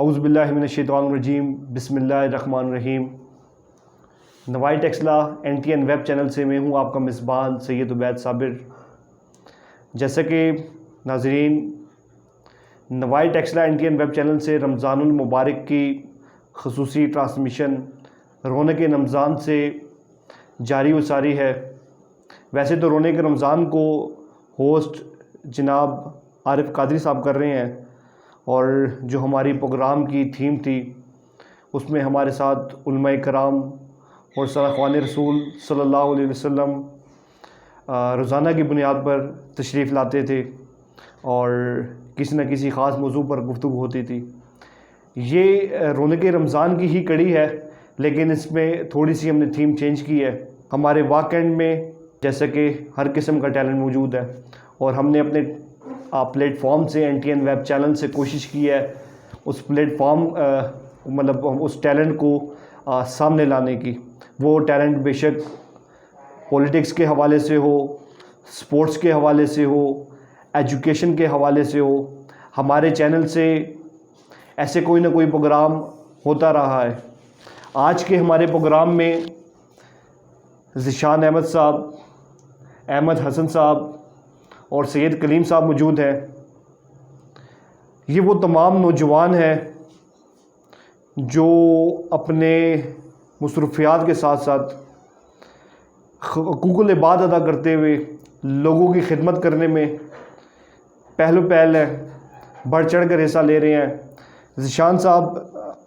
اعوذ باللہ من الشیطان الرجیم، بسم اللہ الرحمن الرحیم۔ نوائی ٹیکسلا NTN ویب چینل سے میں ہوں آپ کا میزبان سید عبید صابر۔ جیسا کہ ناظرین، نوائی ٹیکسلا NTN ویب چینل سے رمضان المبارک کی خصوصی ٹرانسمیشن رونق رمضان سے جاری و ساری ہے۔ ویسے تو رونق رمضان کو ہوسٹ جناب عارف قادری صاحب کر رہے ہیں، اور جو ہماری پروگرام کی تھیم تھی اس میں ہمارے ساتھ علماء کرام اور صالحان رسول صلی اللہ علیہ وسلم روزانہ کی بنیاد پر تشریف لاتے تھے اور کسی نہ کسی خاص موضوع پر گفتگو ہوتی تھی۔ یہ رونق رمضان کی ہی کڑی ہے، لیکن اس میں تھوڑی سی ہم نے تھیم چینج کی ہے۔ ہمارے واک اینڈ میں جیسا کہ ہر قسم کا ٹیلنٹ موجود ہے، اور ہم نے اپنے پلیٹ فارم سے NTN ویب چینل سے کوشش کی ہے اس پلیٹ فارم اس ٹیلنٹ کو سامنے لانے کی۔ وہ ٹیلنٹ بے شک پولیٹکس کے حوالے سے ہو، سپورٹس کے حوالے سے ہو، ایجوکیشن کے حوالے سے ہو، ہمارے چینل سے ایسے کوئی نہ کوئی پروگرام ہوتا رہا ہے۔ آج کے ہمارے پروگرام میں ذیشان احمد صاحب، احمد حسن صاحب اور سید کلیم صاحب موجود ہیں۔ یہ وہ تمام نوجوان ہیں جو اپنے مصروفیات کے ساتھ ساتھ حقوق العباد ادا کرتے ہوئے لوگوں کی خدمت کرنے میں پہلو پہل ہیں، بڑھ چڑھ کر حصہ لے رہے ہیں۔ ذیشان صاحب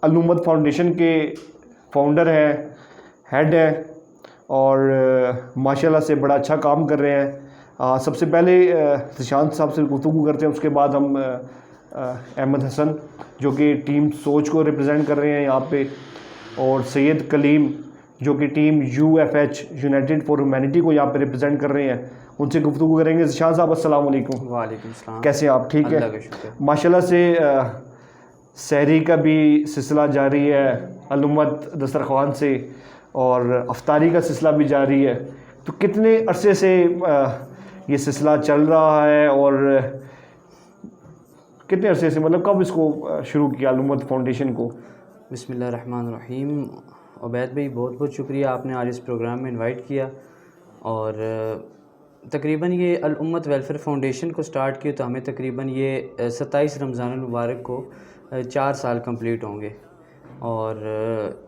الامت فاؤنڈیشن کے فاؤنڈر ہیں، ہیڈ ہیں، اور ماشاءاللہ سے بڑا اچھا کام کر رہے ہیں۔ سب سے پہلے ذیشان صاحب سے گفتگو کرتے ہیں، اس کے بعد ہم احمد حسن جو کہ ٹیم سوچ کو ریپرزینٹ کر رہے ہیں یہاں پہ، اور سید کلیم جو کہ team UFH United for humanity کو یہاں پہ ریپرزینٹ کر رہے ہیں، ان سے گفتگو کریں گے۔ ذیشان صاحب السلام علیکم۔ وعلیکم السلام، کیسے ہیں آپ؟ ٹھیک ہے اللہ کا شکر۔ ماشاءاللہ سے سحری کا بھی سلسلہ جاری ہے الامت دسترخوان سے، اور افطاری کا سلسلہ بھی جاری ہے۔ تو کتنے عرصے سے یہ سلسلہ چل رہا ہے، اور کتنے عرصے سے کب اس کو شروع کیا الامت فاؤنڈیشن کو؟ بسم اللہ الرحمن الرحیم۔ عبید بھائی بہت بہت شکریہ، آپ نے آج اس پروگرام میں انوائٹ کیا۔ اور تقریباً یہ الامت ویلفیئر فاؤنڈیشن کو سٹارٹ کیا تو ہمیں تقریباً یہ 27 رمضان المبارک کو 4 سال کمپلیٹ ہوں گے۔ اور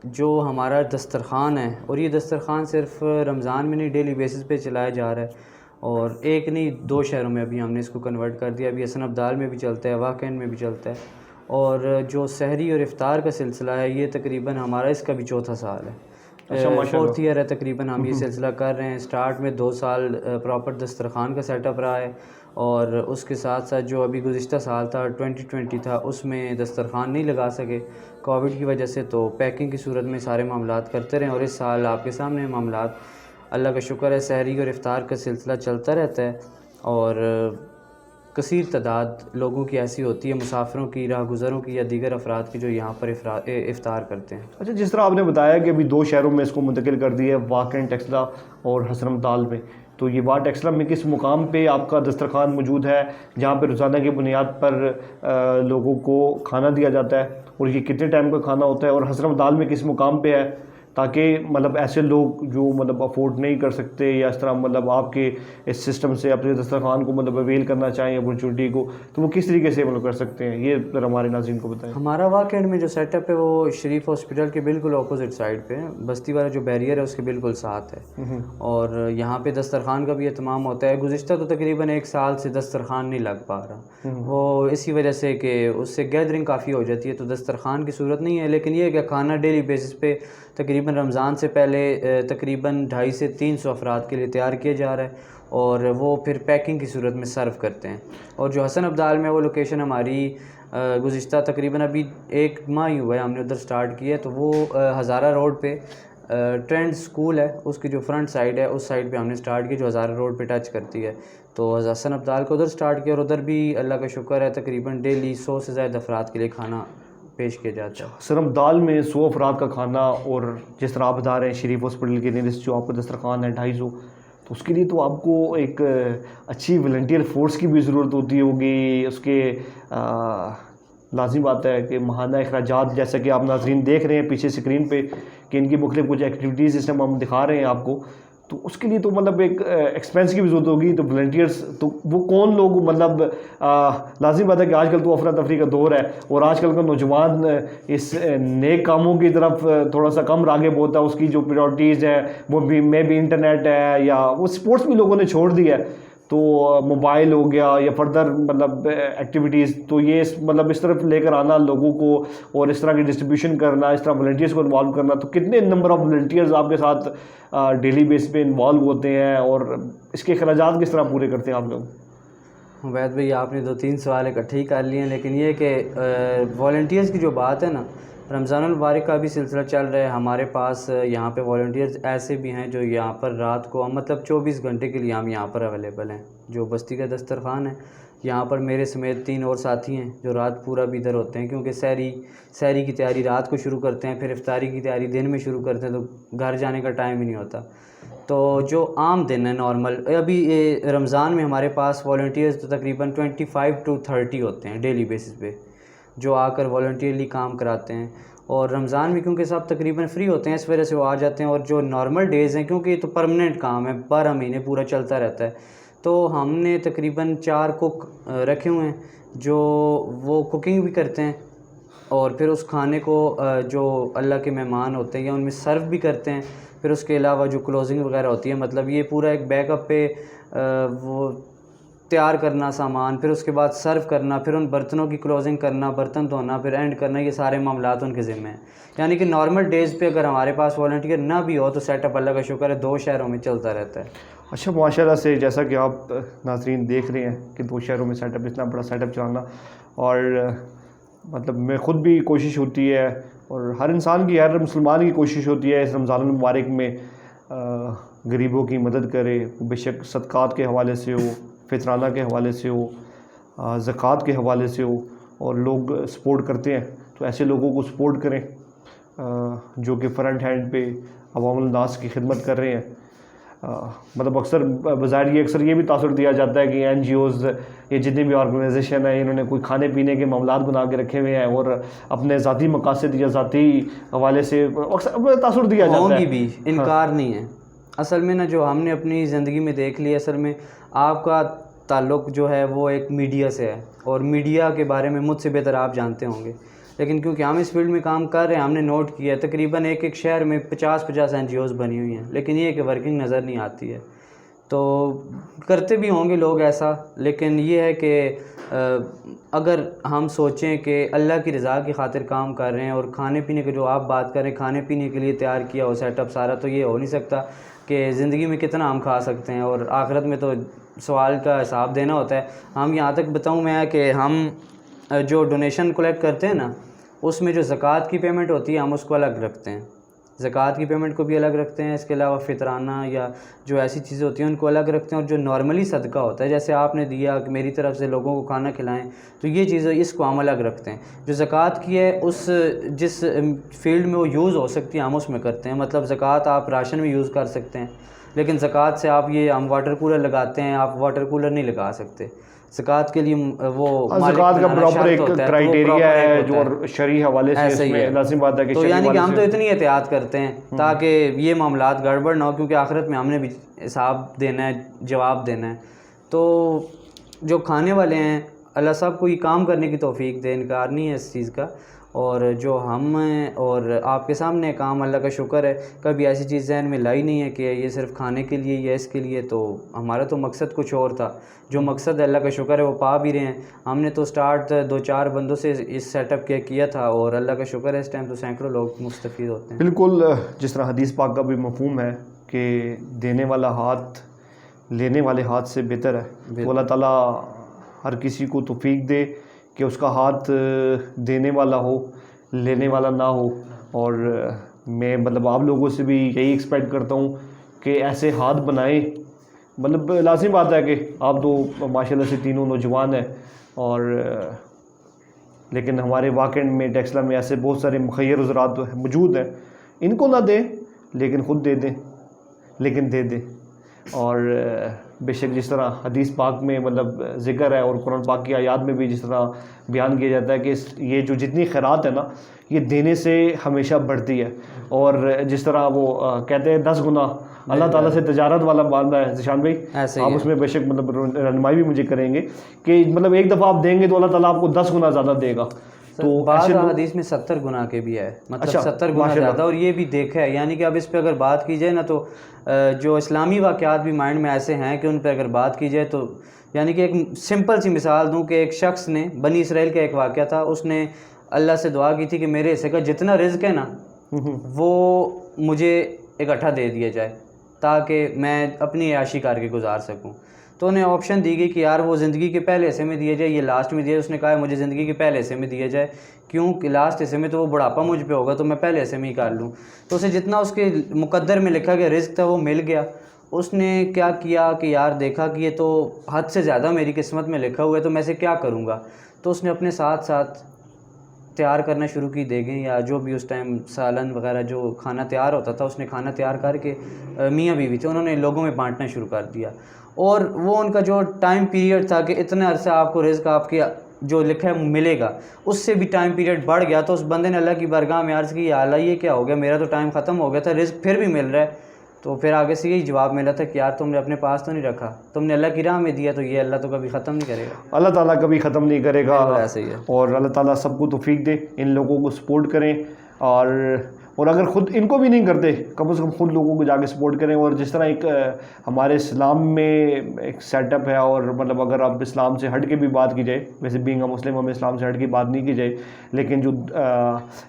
جو ہمارا دسترخوان ہے، اور یہ دسترخوان صرف رمضان میں نہیں، ڈیلی بیسس پہ چلایا جا رہا ہے، اور ایک نہیں 2 شہروں میں ابھی ہم نے اس کو کنورٹ کر دیا۔ ابھی حسن ابدال میں بھی چلتا ہے، واک اینڈ میں بھی چلتا ہے، اور جو سحری اور افطار کا سلسلہ ہے یہ تقریباً ہمارا اس کا بھی 4تھا سال ہے، 4تھ ایئر ہے تقریباً ہم یہ سلسلہ کر رہے ہیں۔ سٹارٹ میں 2 سال پراپر دسترخوان کا سیٹ اپ رہا ہے، اور اس کے ساتھ ساتھ جو ابھی گزشتہ سال تھا 2020 تھا، اس میں دسترخوان نہیں لگا سکے کووڈ کی وجہ سے، تو پیکنگ کی صورت میں سارے معاملات کرتے رہے، اور اس سال آپ کے سامنے معاملات اللہ کا شکر ہے سحری اور افطار کا سلسلہ چلتا رہتا ہے، اور کثیر تعداد لوگوں کی ایسی ہوتی ہے، مسافروں کی، راہ گزروں کی یا دیگر افراد کی، جو یہاں پر افطار کرتے ہیں۔ اچھا، جس طرح آپ نے بتایا کہ ابھی 2 شہروں میں اس کو منتقل کر دیا ہے، واک اینڈ ٹیکسلا اور حسن ابدال میں، تو یہ واک ٹیکسلا میں کس مقام پہ آپ کا دسترخوان موجود ہے جہاں پہ روزانہ کی بنیاد پر لوگوں کو کھانا دیا جاتا ہے، اور یہ کتنے ٹائم کا کھانا ہوتا ہے، اور حسن ابدال میں کس مقام پہ ہے، تاکہ ایسے لوگ جو افورڈ نہیں کر سکتے، یا اس طرح آپ کے اس سسٹم سے اپنے دسترخوان کو اویل کرنا چاہیں اپرچونٹی کو، تو وہ کس طریقے سے کر سکتے ہیں، یہ ذرا ہمارے ناظرین کو بتائیں۔ ہمارا واک اینڈ میں جو سیٹ اپ ہے وہ شریف ہاسپٹل کے بالکل اپوزٹ سائڈ پہ ہے، بستی والا جو بیریئر ہے اس کے بالکل ساتھ ہے، اور یہاں پہ دسترخوان کا بھی اہتمام ہوتا ہے۔ گزشتہ تو تقریباً 1 سال سے دسترخوان نہیں لگ پا رہا، وہ اسی وجہ سے کہ اس سے گیدرنگ کافی ہو جاتی ہے، تو دسترخوان کی صورت نہیں ہے، لیکن یہ کہ کھانا ڈیلی بیسس پہ تقریباً رمضان سے پہلے تقریباً 250 سے 300 افراد کے لیے تیار کیا جا رہا ہے، اور وہ پھر پیکنگ کی صورت میں سرو کرتے ہیں۔ اور جو حسن ابدال میں وہ لوکیشن ہماری گزشتہ تقریباً ابھی 1 ماہ ہی ہوا ہے ہم نے ادھر سٹارٹ کیا ہے، تو وہ ہزارہ روڈ پہ ٹرینڈ سکول ہے، اس کی جو فرنٹ سائڈ ہے اس سائڈ پہ ہم نے سٹارٹ کیا، جو ہزارہ روڈ پہ ٹچ کرتی ہے، تو حسن ابدال کو ادھر سٹارٹ کیا، اور ادھر بھی اللہ کا شکر ہے تقریباً ڈیلی 100 سے زائد افراد کے لیے کھانا پیش کیا جاتا ہے۔ حسن ابدال میں 100 افراد کا کھانا، اور جس طرح آپ بتا رہے ہیں شریف ہاسپٹل کے نیرسٹ جو آپ کا دسترخوان ہے 250، تو اس کے لیے تو آپ کو ایک اچھی والنٹیئر فورس کی بھی ضرورت ہوتی ہوگی، اس کے لازمی بات ہے کہ ماہانہ اخراجات جیسا کہ آپ ناظرین دیکھ رہے ہیں پیچھے اسکرین پہ کہ ان کی مختلف کچھ ایکٹیویٹیز اس ٹائم ہم دکھا رہے ہیں آپ کو, تو اس کے لیے تو مطلب ایک ایکسپینس کی بھی ضرورت ہوگی. تو والنٹیئرس تو وہ کون لوگ, مطلب لازمی بات ہے کہ آج کل تو افراتفری کا دور ہے اور آج کل کا نوجوان اس نیک کاموں کی طرف تھوڑا سا کم راغب ہوتا ہے. اس کی جو پریورٹیز ہیں وہ بھی میں بھی انٹرنیٹ ہے یا وہ سپورٹس بھی لوگوں نے چھوڑ دیا ہے, تو موبائل ہو گیا یا فردر مطلب ایکٹیویٹیز, تو یہ مطلب اس طرف لے کر آنا لوگوں کو اور اس طرح کی ڈسٹریبیوشن کرنا, اس طرح والنٹیئرس کو انوالو کرنا. تو کتنے نمبر آف والنٹیئرز آپ کے ساتھ ڈیلی بیس پہ انوالو ہوتے ہیں اور اس کے اخراجات کس طرح پورے کرتے ہیں آپ لوگ؟ عبید بھائی آپ نے 2-3 سوال اکٹھے ہی کر لیے ہیں, لیکن یہ کہ والنٹیئرس کی جو بات ہے نا, رمضان المبارک کا بھی سلسلہ چل رہا ہے. ہمارے پاس یہاں پہ والنٹیئرز ایسے بھی ہیں جو یہاں پر رات کو مطلب 24 گھنٹے کے لیے ہم یہاں پر اویلیبل ہیں. جو بستی کا دسترخوان ہے یہاں پر میرے سمیت 3 اور ساتھی ہیں جو رات پورا بھی ادھر ہوتے ہیں, کیونکہ سحری کی تیاری رات کو شروع کرتے ہیں, پھر افطاری کی تیاری دن میں شروع کرتے ہیں, تو گھر جانے کا ٹائم ہی نہیں ہوتا. تو جو عام دن ہے نارمل, ابھی رمضان میں ہمارے پاس والنٹیئرز تو تقریباً 25 to 30 ہوتے ہیں ڈیلی بیسس پہ جو آ کر والنٹیئرلی کام کراتے ہیں. اور رمضان میں کیونکہ سب تقریباً فری ہوتے ہیں اس وجہ سے وہ آ جاتے ہیں. اور جو نارمل ڈیز ہیں کیونکہ یہ تو پرماننٹ کام ہے, 12 مہینے پورا چلتا رہتا ہے, تو ہم نے تقریباً 4 کک رکھے ہوئے ہیں جو وہ کوکنگ بھی کرتے ہیں اور پھر اس کھانے کو جو اللہ کے مہمان ہوتے ہیں یا ان میں سرو بھی کرتے ہیں. پھر اس کے علاوہ جو کلوزنگ وغیرہ ہوتی ہے, مطلب یہ پورا ایک بیک اپ پہ وہ تیار کرنا سامان, پھر اس کے بعد سرو کرنا, پھر ان برتنوں کی کلوزنگ کرنا, برتن دھونا, پھر اینڈ کرنا, یہ سارے معاملات ان کے ذمہ ہیں. یعنی کہ نارمل ڈیز پہ اگر ہمارے پاس والنٹیئر نہ بھی ہو تو سیٹ اپ اللہ کا شکر ہے 2 شہروں میں چلتا رہتا ہے. اچھا, ماشاء اللہ سے جیسا کہ آپ ناظرین دیکھ رہے ہیں کہ 2 شہروں میں سیٹ اپ, اتنا بڑا سیٹ اپ چلانا, اور مطلب میں خود بھی کوشش ہوتی ہے اور ہر انسان کی, ہر مسلمان کی کوشش ہوتی ہے اس رمضان المبارک میں غریبوں کی مدد کرے, بے شک صدقات کے حوالے سے ہو, فطرانہ کے حوالے سے ہو, زکوٰۃ کے حوالے سے ہو, اور لوگ سپورٹ کرتے ہیں تو ایسے لوگوں کو سپورٹ کریں جو کہ فرنٹ ہینڈ پہ عوام الناس کی خدمت کر رہے ہیں. مطلب اکثر بظاہر یہ بھی تاثر دیا جاتا ہے کہ این جی اوز, یہ جتنی بھی آرگنائزیشن ہیں, انہوں نے کوئی کھانے پینے کے معاملات بنا کے رکھے ہوئے ہیں اور اپنے ذاتی مقاصد یا ذاتی حوالے سے اکثر تاثر دیا جاتا ہے. ہوں گی بھی, انکار نہیں ہے. اصل میں نا جو ہم نے اپنی زندگی میں دیکھ لی, اصل میں آپ کا تعلق جو ہے وہ ایک میڈیا سے ہے, اور میڈیا کے بارے میں مجھ سے بہتر آپ جانتے ہوں گے, لیکن کیونکہ ہم اس فیلڈ میں کام کر رہے ہیں, ہم نے نوٹ کیا ہے تقریباً ایک شہر میں 50 این جی اوز بنی ہوئی ہیں, لیکن یہ کہ ورکنگ نظر نہیں آتی ہے. تو کرتے بھی ہوں گے لوگ ایسا, لیکن یہ ہے کہ اگر ہم سوچیں کہ اللہ کی رضا کی خاطر کام کر رہے ہیں, اور کھانے پینے کے جو آپ بات کر رہے ہیں کھانے پینے کے لیے تیار کیا ہو سیٹ اپ سارا, تو یہ ہو نہیں سکتا کہ زندگی میں کتنا ہم کھا سکتے ہیں, اور آخرت میں تو سوال کا حساب دینا ہوتا ہے. ہم یہاں تک بتاؤں میں کہ ہم جو ڈونیشن کلیکٹ کرتے ہیں نا, اس میں جو زکوٰۃ کی پیمنٹ ہوتی ہے ہم اس کو الگ رکھتے ہیں, زکوٰۃ کی پیمنٹ کو بھی الگ رکھتے ہیں. اس کے علاوہ فطرانہ یا جو ایسی چیزیں ہوتی ہیں ان کو الگ رکھتے ہیں, اور جو نارملی صدقہ ہوتا ہے جیسے آپ نے دیا کہ میری طرف سے لوگوں کو کھانا کھلائیں, تو یہ چیزیں اس کو ہم الگ رکھتے ہیں. جو زکوٰۃ کی ہے اس جس فیلڈ میں وہ یوز ہو سکتی ہے ہم اس میں کرتے ہیں. مطلب زکوٰۃ آپ راشن میں یوز کر سکتے ہیں, لیکن زکوٰۃ سے آپ یہ ہم واٹر کولر لگاتے ہیں, آپ واٹر کولر نہیں لگا سکتے. زکوٰۃ کے لیے وہ زکوٰۃ کا پراپر ایک کرائیٹیریا ہے جو شرعی حوالے سے اس میں لازم بات ہے کہ تو یعنی کہ ہم تو اتنی احتیاط کرتے ہیں تاکہ یہ معاملات گڑبڑ نہ ہو, کیونکہ آخرت میں ہم نے بھی حساب دینا ہے, جواب دینا ہے. تو جو کھانے والے ہیں اللہ صاحب کو یہ کام کرنے کی توفیق دے, انکار نہیں ہے اس چیز کا. اور جو ہم ہیں اور آپ کے سامنے کام اللہ کا شکر ہے, کبھی ایسی چیز ذہن میں لائی نہیں ہے کہ یہ صرف کھانے کے لیے یا اس کے لیے. تو ہمارا تو مقصد کچھ اور تھا, جو مقصد اللہ کا شکر ہے وہ پا بھی رہے ہیں. ہم نے تو سٹارٹ 2-4 بندوں سے اس سیٹ اپ کیا تھا, اور اللہ کا شکر ہے اس ٹائم تو سینکڑوں لوگ مستفید ہوتے ہیں. بالکل, جس طرح حدیث پاک کا بھی مفہوم ہے کہ دینے والا ہاتھ لینے والے ہاتھ سے بہتر ہے. تو اللہ تعالیٰ ہر کسی کو توفیق دے کہ اس کا ہاتھ دینے والا ہو, لینے والا نہ ہو. اور میں مطلب آپ لوگوں سے بھی یہی ایکسپیکٹ کرتا ہوں کہ ایسے ہاتھ بنائیں. مطلب لازم بات ہے کہ آپ تو ماشاء اللہ سے تینوں نوجوان ہیں, اور لیکن ہمارے واقعہ میں ٹیکسلا میں ایسے بہت سارے مخیر حضرات موجود ہیں, ان کو نہ دیں لیکن خود دے دیں, لیکن دے دیں. اور بے شک جس طرح حدیث پاک میں مطلب ذکر ہے اور قرآن پاک کی آیات میں بھی جس طرح بیان کیا جاتا ہے کہ یہ جو جتنی خیرات ہے نا یہ دینے سے ہمیشہ بڑھتی ہے. اور جس طرح وہ کہتے ہیں 10 گنا اللہ تعالیٰ سے تجارت والا باندھا ہے ذیشان بھائی, آپ اس میں بے شک مطلب رہنمائی بھی مجھے کریں گے کہ مطلب ایک دفعہ آپ دیں گے تو اللہ تعالیٰ آپ کو 10 گنا زیادہ دے گا. تو بعض حدیث میں 70 گنا کے بھی ہے, مطلب 70 گنا زیادہ. اور یہ بھی دیکھا ہے, یعنی کہ اب اس پہ اگر بات کی جائے نا تو جو اسلامی واقعات بھی مائنڈ میں ایسے ہیں کہ ان پہ اگر بات کی جائے تو یعنی کہ ایک سمپل سی مثال دوں کہ ایک شخص نے, بنی اسرائیل کا ایک واقعہ تھا, اس نے اللہ سے دعا کی تھی کہ میرے حصے کا جتنا رزق ہے نا وہ مجھے اکٹھا دے دیا جائے تاکہ میں اپنی عیاشی کر کے گزار سکوں. تو انہیں آپشن دی گئی کہ یار وہ زندگی کے پہلے حصے میں دیا جائے, یہ لاسٹ میں دیا. اس نے کہا مجھے زندگی کے پہلے حصے میں دیا جائے, کیوں کہ لاسٹ حصے میں تو وہ بڑھاپا مجھ پہ ہوگا تو میں پہلے حصے میں ہی کر لوں. تو اسے جتنا اس کے مقدر میں لکھا گیا رزق تھا وہ مل گیا. اس نے کیا کیا کہ یار دیکھا کہ یہ تو حد سے زیادہ میری قسمت میں لکھا ہوا ہے تو میں اسے کیا کروں گا. تو اس نے اپنے ساتھ ساتھ تیار کرنا شروع کی دیگیں یا جو بھی اس ٹائم سالن وغیرہ جو کھانا تیار ہوتا تھا, اس نے کھانا تیار کر کے میاں بیوی تھے انہوں نے لوگوں میں بانٹنا شروع کر دیا. اور وہ ان کا جو ٹائم پیریڈ تھا کہ اتنے عرصے آپ کو رزق آپ کے جو لکھا ہے ملے گا, اس سے بھی ٹائم پیریڈ بڑھ گیا. تو اس بندے نے اللہ کی بارگاہ میں عرض کی, یا اللہ یہ کیا ہو گیا, میرا تو ٹائم ختم ہو گیا تھا, رزق پھر بھی مل رہا ہے. تو پھر آگے سے یہی جواب ملا تھا کہ یار تم نے اپنے پاس تو نہیں رکھا, تم نے اللہ کی راہ میں دیا, تو یہ اللہ تو کبھی ختم نہیں کرے گا. اللہ تعالیٰ کبھی ختم نہیں کرے گا. ایسے ہی ہے. اور اللہ تعالیٰ سب کو توفیق دے, ان لوگوں کو سپورٹ کریں. اور اگر خود ان کو بھی نہیں کرتے کم از کم خود لوگوں کو جا کے سپورٹ کریں. اور جس طرح ایک ہمارے اسلام میں ایک سیٹ اپ ہے, اور مطلب اگر آپ اسلام سے ہٹ کے بھی بات کی جائے, ویسے بینگ اے مسلم ہمیں اسلام سے ہٹ کے بات نہیں کی جائے, لیکن جو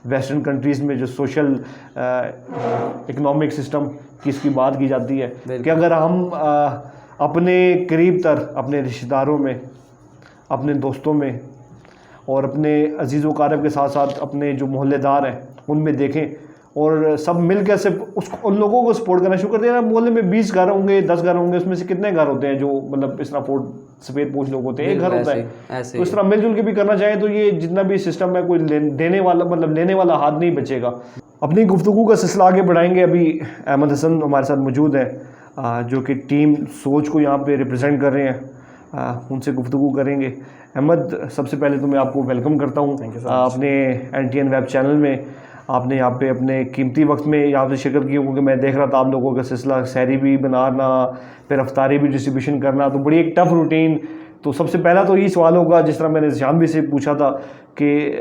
ویسٹرن کنٹریز میں جو سوشل اکنامک سسٹم کی اس کی بات کی جاتی ہے کہ اگر ہم اپنے قریب تر اپنے رشتہ داروں میں, اپنے دوستوں میں اور اپنے عزیز و اقارب کے ساتھ ساتھ اپنے جو محلے دار ہیں ان میں دیکھیں اور سب مل کے صرف ان لوگوں کو سپورٹ کرنا شروع کر دیا. محلے میں 20 گھر ہوں گے, 10 گھر ہوں گے, اس میں سے کتنے گھر ہوتے ہیں جو مطلب اس طرح سفید پوش لوگ ہوتے ہیں, ایک گھر ہوتا ہے. تو اس طرح مل جل کے بھی کرنا چاہیں تو یہ جتنا بھی سسٹم ہے کوئی دینے والا مطلب لینے والا ہاتھ نہیں بچے گا. اپنی گفتگو کا سلسلہ آگے بڑھائیں گے. ابھی احمد حسن ہمارے ساتھ موجود ہیں جو کہ ٹیم سوچ کو یہاں پہ ریپرزینٹ کر رہے ہیں, ان سے گفتگو کریں گے. احمد, سب سے پہلے تو میں آپ کو ویلکم کرتا ہوں اپنے NTN ویب چینل میں. آپ نے یہاں پہ اپنے قیمتی وقت میں یہاں سے شکر کی, کیونکہ میں دیکھ رہا تھا آپ لوگوں کا سلسلہ سحری بھی بنانا, پھر افطاری بھی ڈسٹریبیوشن کرنا, تو بڑی ایک ٹف روٹین. تو سب سے پہلا تو یہی سوال ہوگا, جس طرح میں نے ذیشان بھی سے پوچھا تھا, کہ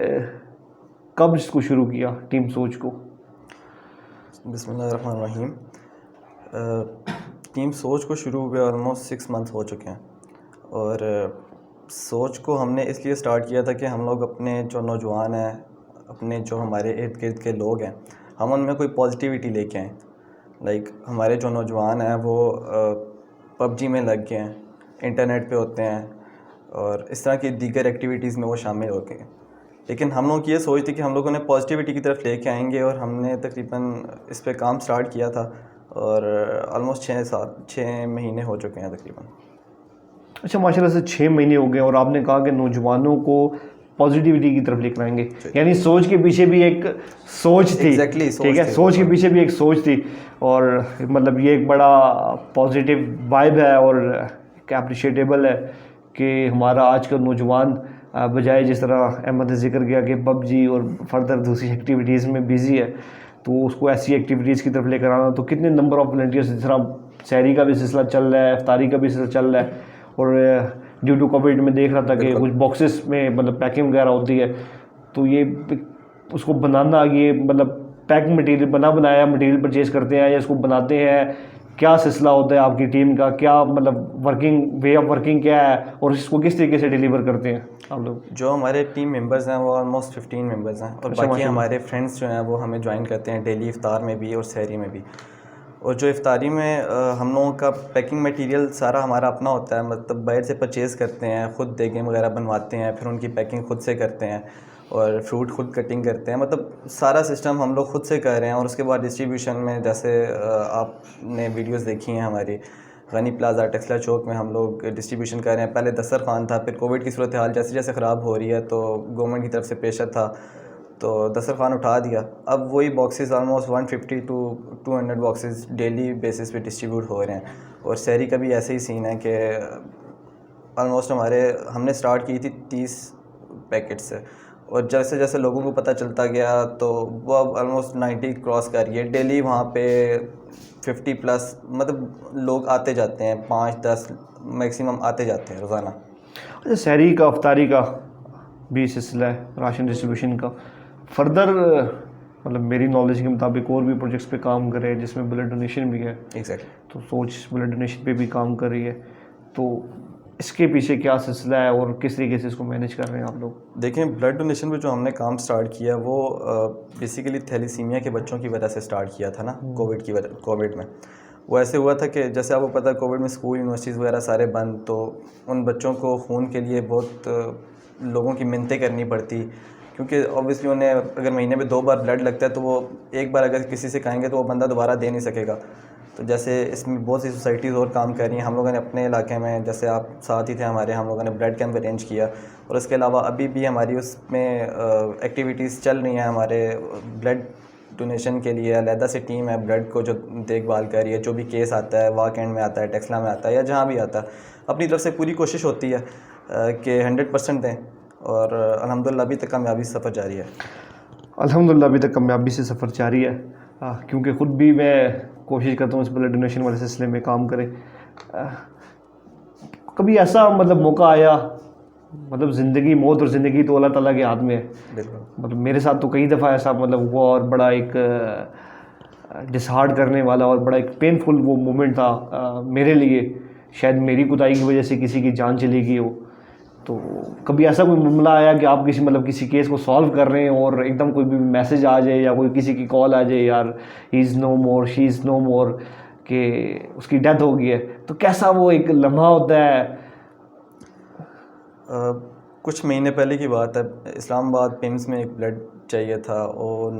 کب اس کو شروع کیا ٹیم سوچ کو؟ بسم اللہ الرحمن الرحیم. ٹیم سوچ کو شروع ہوئے آلموسٹ 6 منتھ ہو چکے ہیں. اور سوچ کو ہم نے اس لیے سٹارٹ کیا تھا کہ ہم لوگ اپنے جو نوجوان ہیں, اپنے جو ہمارے ارد گرد کے لوگ ہیں, ہم ان میں کوئی پازیٹیوٹی لے کے آئیں. لائک ہمارے جو نوجوان ہیں وہ PUBG میں لگ گئے ہیں, انٹرنیٹ پہ ہوتے ہیں اور اس طرح کی دیگر ایکٹیویٹیز میں وہ شامل ہو گئے ہیں. لیکن ہم لوگ یہ سوچ تھی کہ ہم لوگوں نے پازیٹیوٹی کی طرف لے کے آئیں گے, اور ہم نے تقریباً اس پہ کام سٹارٹ کیا تھا, اور آلموسٹ 6 مہینے ہو چکے ہیں تقریباً. اچھا, ماشاء اللہ سے 6 مہینے ہو گئے, اور آپ نے کہا کہ نوجوانوں کو پازیٹیوٹی کی طرف لے کر آئیں گے, یعنی سوچ کے پیچھے بھی ایک سوچ تھی. ٹھیک ہے, سوچ کے پیچھے بھی ایک سوچ تھی, اور مطلب یہ ایک بڑا پازیٹیو وائب ہے اور ایک اپریشیٹیبل ہے کہ ہمارا آج کا نوجوان بجائے جس طرح احمد نے ذکر کیا کہ PUBG اور فردر دوسری ایکٹیویٹیز میں بیزی ہے, تو اس کو ایسی ایکٹیویٹیز کی طرف لے کر آنا. تو کتنے نمبر آف والنٹیئرس, جس طرح سحری کا بھی سلسلہ چل رہا ہے, افطاری کا بھی سلسلہ چل رہا ہے, اور ڈیو ٹو کووڈ میں دیکھ رہا تھا کہ کچھ باکسز میں مطلب پیکنگ وغیرہ ہوتی ہے, تو یہ اس کو بنانا, یہ مطلب پیک مٹیریل بنایا مٹیریل پرچیز کرتے ہیں یا اس کو بناتے ہیں, کیا سلسلہ ہوتا ہے آپ کی ٹیم کا, کیا مطلب ورکنگ وے آف ورکنگ کیا ہے, اور اس کو کس طریقے سے ڈیلیور کرتے ہیں آپ لوگ؟ جو ہمارے ٹیم ممبرز ہیں وہ آلموسٹ 15 ممبرز ہیں, اور باقی ہمارے فرینڈس جو ہیں وہ ہمیں جوائن کرتے ہیں ڈیلی افطار میں بھی اور سحری میں بھی. اور جو افطاری میں ہم لوگوں کا پیکنگ مٹیریل سارا ہمارا اپنا ہوتا ہے, مطلب باہر سے پرچیز کرتے ہیں, خود دیگیں وغیرہ بنواتے ہیں, پھر ان کی پیکنگ خود سے کرتے ہیں, اور فروٹ خود کٹنگ کرتے ہیں. مطلب سارا سسٹم ہم لوگ خود سے کر رہے ہیں. اور اس کے بعد ڈسٹریبیوشن میں جیسے آپ نے ویڈیوز دیکھی ہیں ہماری غنی پلازا ٹیکسلا چوک میں ہم لوگ ڈسٹریبیوشن کر رہے ہیں. پہلے دسترخوان تھا, پھر کووڈ کی صورتحال جیسے جیسے خراب ہو رہی ہے تو گورنمنٹ کی طرف سے پریشر تھا, تو دسترخوان اٹھا دیا. اب وہی boxes almost 150 to 200 boxes daily basis پہ ڈسٹریبیوٹ ہو رہے ہیں. اور سحری کا بھی ایسے ہی سین ہے کہ آلموسٹ ہم نے اسٹارٹ کی تھی 30 پیکٹ سے, اور جیسے جیسے لوگوں کو پتہ چلتا گیا تو وہ اب آلموسٹ 90 کراس کر رہی ہے. ڈیلی وہاں پہ 50+ مطلب لوگ آتے جاتے ہیں, 5-10 میکسیمم آتے جاتے ہیں روزانہ. اچھا, سحری کا افطاری کا بھی سلسلہ ہے, راشن ڈسٹریبیوشن کا. فردر مطلب میری نالج کے مطابق اور بھی پروجیکٹس پہ کام کر رہے ہیں جس میں بلڈ ڈونیشن بھی ہے. ایگزیکٹلی. تو سوچ بلڈ ڈونیشن پہ بھی کام کر رہی ہے. تو اس کے پیچھے کیا سلسلہ ہے اور کس طریقے سے اس کو مینیج کر رہے ہیں آپ لوگ؟ دیکھیں, بلڈ ڈونیشن پہ جو ہم نے کام سٹارٹ کیا وہ بیسیکلی تھیلیسیمیا کے بچوں کی وجہ سے سٹارٹ کیا تھا نا, کووڈ میں. وہ ایسے ہوا تھا کہ جیسے آپ کو پتہ ہے کووڈ میں اسکول یونیورسٹیز وغیرہ سارے بند, تو ان بچوں کو خون کے لیے بہت لوگوں کی منتیں کرنی پڑتی, کیونکہ اوبیسلی انہیں اگر مہینے میں 2 بار بلڈ لگتا ہے تو وہ ایک بار اگر کسی سے کہیں گے تو وہ بندہ دوبارہ دے نہیں سکے گا. تو جیسے اس میں بہت سی سوسائٹیز اور کام کر رہی ہیں. ہم لوگوں نے اپنے علاقے میں, جیسے آپ ساتھ ہی تھے ہمارے, ہم لوگوں نے بلڈ کیمپ ارینج کیا, اور اس کے علاوہ ابھی بھی ہماری اس میں ایکٹیویٹیز چل رہی ہیں. ہمارے بلڈ ڈونیشن کے لیے علیحدہ سے ٹیم ہے بلڈ کو جو دیکھ بھال کر رہی ہے. جو بھی کیس آتا ہے, واک اینڈ میں آتا ہے, ٹیکسلا میں آتا ہے, یا جہاں بھی آتا ہے, اپنی طرف سے پوری کوشش ہوتی ہے کہ 100% دیں, اور الحمدللہ ابھی تک کامیابی سفر جاری ہے. الحمدللہ ابھی تک کامیابی سے سفر جاری ہے, کیونکہ خود بھی میں کوشش کرتا ہوں اس بلڈ ڈونیشن والے سلسلے میں کام کریں. کبھی ایسا مطلب موقع آیا, مطلب زندگی موت اور زندگی تو اللہ تعالیٰ کے ہاتھ میں ہے. بالکل. مطلب میرے ساتھ تو کئی دفعہ ایسا مطلب ہوا, اور بڑا ایک ڈسہارڈ کرنے والا اور بڑا ایک پینفل وہ مومنٹ تھا میرے لیے. شاید میری کوتاہی کی وجہ سے کسی کی جان چلی گئی ہو. تو کبھی ایسا کوئی معاملہ آیا کہ آپ کسی کیس کو سالو کر رہے ہیں اور ایک دم کوئی بھی میسج آ جائے یا کوئی کسی کی کال آ جائے, یار ہی از نو مور, شی از نو مور, کہ اس کی ڈیتھ ہو گئی ہے, تو کیسا وہ ایک لمحہ ہوتا ہے؟ کچھ مہینے پہلے کی بات ہے, اسلام آباد پیمس میں ایک بلڈ چاہیے تھا, اے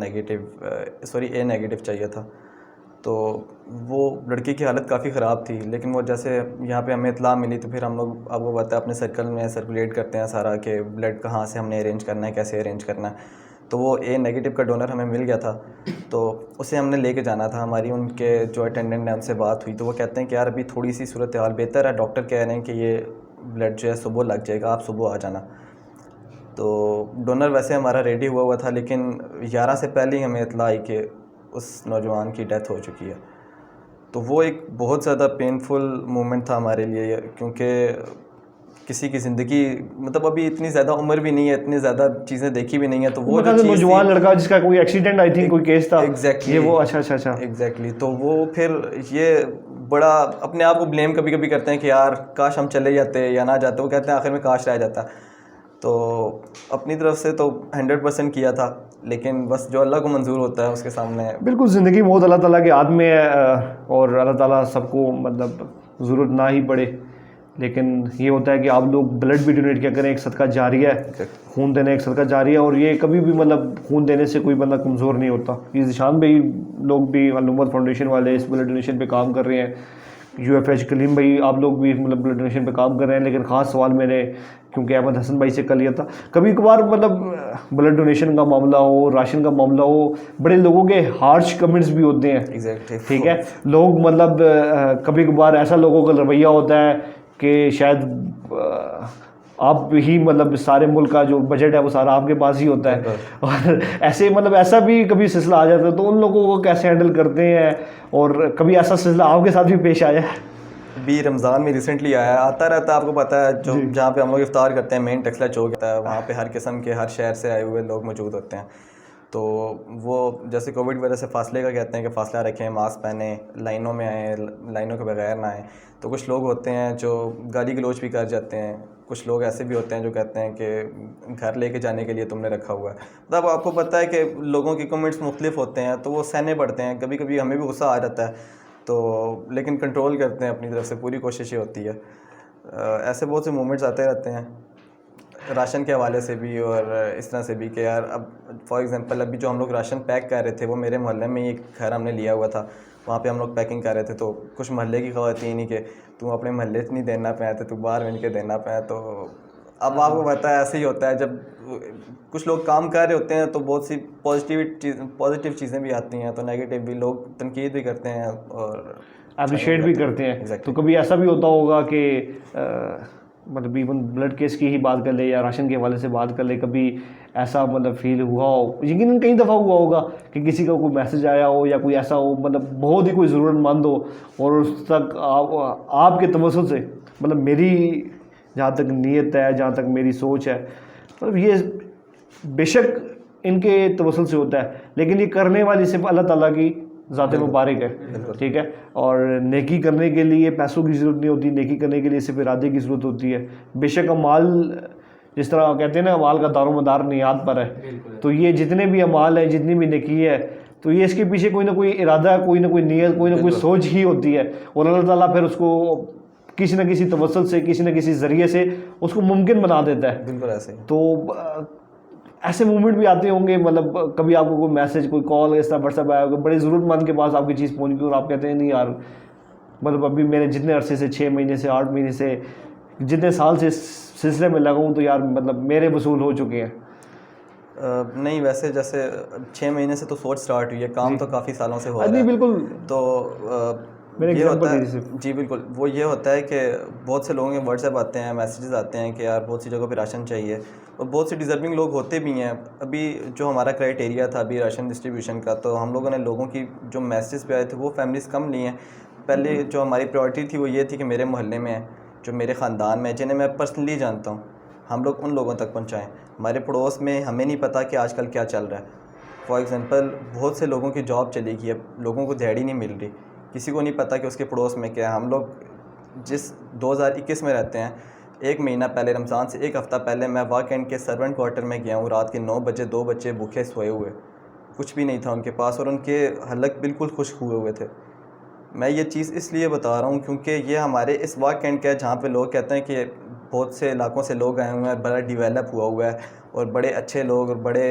نیگیٹو چاہیے تھا. تو وہ لڑکی کی حالت کافی خراب تھی, لیکن وہ جیسے یہاں پہ ہمیں اطلاع ملی تو پھر ہم لوگ, آپ کو پتہ ہے, اپنے سرکل میں سرکولیٹ کرتے ہیں سارا کہ بلڈ کہاں سے ہم نے ارینج کرنا ہے, کیسے ارینج کرنا ہے. تو وہ اے نیگیٹو کا ڈونر ہمیں مل گیا تھا, تو اسے ہم نے لے کے جانا تھا. ہماری ان کے جو اٹینڈنٹ ہیں ان سے بات ہوئی, تو وہ کہتے ہیں کہ یار ابھی تھوڑی سی صورتحال بہتر ہے, ڈاکٹر کہہ رہے ہیں کہ یہ بلڈ جو ہے صبح لگ جائے گا, آپ صبح آ جانا. تو ڈونر ویسے ہمارا ریڈی ہوا تھا, لیکن 11 سے پہلے ہی ہمیں اطلاع آئی کہ اس نوجوان کی ڈیتھ ہو چکی ہے. تو وہ ایک بہت زیادہ پینفل مومنٹ تھا ہمارے لیے, کیونکہ کسی کی زندگی مطلب ابھی اتنی زیادہ عمر بھی نہیں ہے, اتنی زیادہ چیزیں دیکھی بھی نہیں ہے. تو وہ جو چیز نوجوان لڑکا جس کا کوئی ایکسیڈنٹ آئی تھنک کوئی کیس تھا, ایگزیکٹلی وہ اچھا ایگزیکٹلی. تو وہ پھر یہ بڑا اپنے آپ کو بلیم کبھی کبھی کرتے ہیں کہ یار کاش ہم چلے جاتے یا نہ جاتے. وہ کہتے ہیں آخر میں کاش رہ جاتا. تو اپنی طرف سے تو 100% کیا تھا, لیکن بس جو اللہ کو منظور ہوتا ہے اس کے سامنے. بالکل, زندگی موت اللہ تعالیٰ کے ہاتھ میں ہے, اور اللہ تعالیٰ سب کو مطلب ضرورت نہ ہی پڑے, لیکن یہ ہوتا ہے کہ آپ لوگ بلڈ بھی ڈونیٹ کیا کریں, ایک صدقہ جاریہ ہے, خون دینا ایک صدقہ جاریہ, اور یہ کبھی بھی مطلب خون دینے سے کوئی بندہ کمزور نہیں ہوتا. یہ ذیشان بھائی لوگ بھی, الامت فاؤنڈیشن والے اس بلڈ ڈونیشن پہ کام کر رہے ہیں, UFH کلیم بھائی آپ لوگ بھی مطلب بلڈ ڈونیشن پہ کام کر رہے ہیں. لیکن خاص سوال میں نے کیونکہ احمد حسن بھائی سے کر لیا تھا, کبھی کبھار مطلب بلڈ ڈونیشن کا معاملہ ہو, راشن کا معاملہ ہو, بڑے لوگوں کے ہارش کمنٹس بھی ہوتے ہیں. ٹھیک ہے, لوگ مطلب کبھی کبھار ایسا لوگوں کا رویہ ہوتا ہے کہ شاید آپ ہی مطلب سارے ملک کا جو بجٹ ہے وہ سارا آپ کے پاس ہی ہوتا ہے, اور ایسے مطلب ایسا بھی کبھی سلسلہ آ جاتا ہے, تو ان لوگوں کو کیسے ہینڈل کرتے ہیں, اور کبھی ایسا سلسلہ آپ کے ساتھ بھی پیش آیا ہے؟ بھی رمضان میں ریسنٹلی آتا رہتا ہے, آپ کو پتہ ہے, جو جہاں پہ ہم لوگ افطار کرتے ہیں مین ٹیکسلا چوک ہوتا ہے, وہاں پہ ہر قسم کے ہر شہر سے آئے ہوئے لوگ موجود ہوتے ہیں. تو وہ جیسے کووڈ کی وجہ سے فاصلے کا کہتے ہیں کہ فاصلہ رکھیں, ماسک پہنیں, لائنوں میں آئیں, لائنوں کے بغیر نہ آئیں. تو کچھ لوگ ہوتے ہیں جو گالی گلوچ بھی کر جاتے ہیں, کچھ لوگ ایسے بھی ہوتے ہیں جو کہتے ہیں کہ گھر لے کے جانے کے لیے تم نے رکھا ہوا ہے. مطلب آپ کو پتہ ہے کہ لوگوں کے کمنٹس مختلف ہوتے ہیں, تو وہ سہنے پڑتے ہیں, کبھی کبھی ہمیں بھی غصہ آ جاتا ہے, تو لیکن کنٹرول کرتے ہیں اپنی طرف سے, پوری کوشش یہ ہوتی ہے. ایسے بہت سے مومنٹس آتے رہتے ہیں راشن کے حوالے سے بھی, اور اس طرح سے بھی کہ یار اب فار ایگزامپل ابھی جو ہم لوگ راشن پیک کر رہے تھے, وہ میرے محلے میں ایک گھر ہم نے لیا ہوا تھا, وہاں پہ ہم لوگ پیکنگ کر رہے تھے. تو کچھ محلے کی خواتین ہی کہ تم اپنے محلے سے نہیں دینا پہ, تو باہر مل کے دینا پہ. تو اب آپ کو پتہ ہے ایسے ہی ہوتا ہے، جب کچھ لوگ کام کر رہے ہوتے ہیں تو بہت سی پازیٹیو چیزیں بھی آتی ہیں، تو نیگیٹو بھی لوگ تنقید بھی کرتے ہیں اور اپریشیٹ بھی کرتے ہیں. تو کبھی ایسا بھی ہوتا ہوگا کہ مطلب ایون بلڈ کیس کی ہی بات کر لے یا راشن کے حوالے سے بات کر لے، کبھی ایسا مطلب فیل ہوا ہو، یقیناً کئی دفعہ ہوا ہوگا کہ کسی کا کوئی میسج آیا ہو یا کوئی ایسا ہو مطلب بہت ہی کوئی ضرورت مند ہو، اور اس تک آپ کے توسل سے، مطلب میری جہاں تک نیت ہے، جہاں تک میری سوچ ہے، مطلب یہ بے شک ان کے توسل سے ہوتا ہے، لیکن یہ کرنے والی صرف اللہ تعالیٰ کی ذات مبارک ہے. ٹھیک ہے. اور نیکی کرنے کے لیے پیسوں کی ضرورت نہیں ہوتی، نیکی کرنے کے لیے صرف ارادے کی ضرورت ہوتی ہے. بے شک اعمال، جس طرح کہتے ہیں نا اعمال کا دار و مدار نیات پر ہے، تو یہ جتنے بھی اعمال ہیں، جتنی بھی نیکی ہے، تو یہ اس کے پیچھے کوئی نہ کوئی ارادہ، کوئی نہ کوئی نیت، کوئی نہ کوئی سوچ ہی ہوتی ہے، اور اللہ تعالیٰ پھر اس کو کسی نہ کسی توسل سے، کسی نہ کسی ذریعے سے اس کو ممکن بنا دیتا ہے. بالکل ایسے ہی. تو ایسے مومنٹ بھی آتے ہوں گے، مطلب کبھی آپ کو کوئی میسج، کوئی کال اس طرح واٹس ایپ آیا ہوگا، بڑے ضرورت مند کے پاس آپ کی چیز پہنچ گئی اور آپ کہتے ہیں نہیں یار، مطلب ابھی میرے جتنے عرصے سے 6 مہینے سے 8 مہینے سے جتنے سال سے سلسلے میں لگا ہوں، تو یار مطلب میرے وصول ہو چکے ہیں. نہیں ویسے جیسے 6 مہینے سے تو سوچ سٹارٹ ہوئی ہے، کام تو کافی سالوں سے ہو رہا ہے. نہیں بالکل، تو یہ ہوتا ہے، جی بالکل، وہ یہ ہوتا ہے کہ بہت سے لوگوں کے واٹس ایپ آتے ہیں، میسیجز آتے ہیں کہ یار بہت سی جگہوں پہ راشن چاہیے، اور بہت سے ڈیزرونگ لوگ ہوتے بھی ہیں. ابھی جو ہمارا کرائٹیریا تھا ابھی راشن ڈسٹریبیوشن کا، تو ہم لوگوں نے لوگوں کی جو میسیجز پہ آئے تھے وہ فیملیز کم لی ہیں. پہلے جو ہماری پرائورٹی تھی وہ یہ تھی کہ میرے محلے میں، جو میرے خاندان میں، جنہیں میں پرسنلی جانتا ہوں، ہم لوگ ان لوگوں تک پہنچائیں. ہمارے پڑوس میں ہمیں نہیں پتہ کہ آج کل کیا چل رہا ہے. فار ایگزامپل بہت سے لوگوں کی جاب چلی گئی ہے، لوگوں کو دیہڑی نہیں مل رہی، کسی کو نہیں پتہ کہ اس کے پڑوس میں کیا ہے. ہم لوگ جس 2021 میں رہتے ہیں، 1 مہینہ پہلے رمضان سے 1 ہفتہ پہلے میں واک اینڈ کے سرونٹ کوارٹر میں گیا ہوں. رات کے 9 بجے 2 بچے بھوکے سوئے ہوئے، کچھ بھی نہیں تھا ان کے پاس، اور ان کے حلق بالکل خشک ہوئے ہوئے تھے. میں یہ چیز اس لیے بتا رہا ہوں کیونکہ یہ ہمارے اس واک اینڈ کا ہے جہاں پہ لوگ کہتے ہیں کہ بہت سے علاقوں سے لوگ آئے ہوئے ہیں، بڑا ڈیولپ ہوا ہوا ہے اور بڑے اچھے لوگ اور بڑے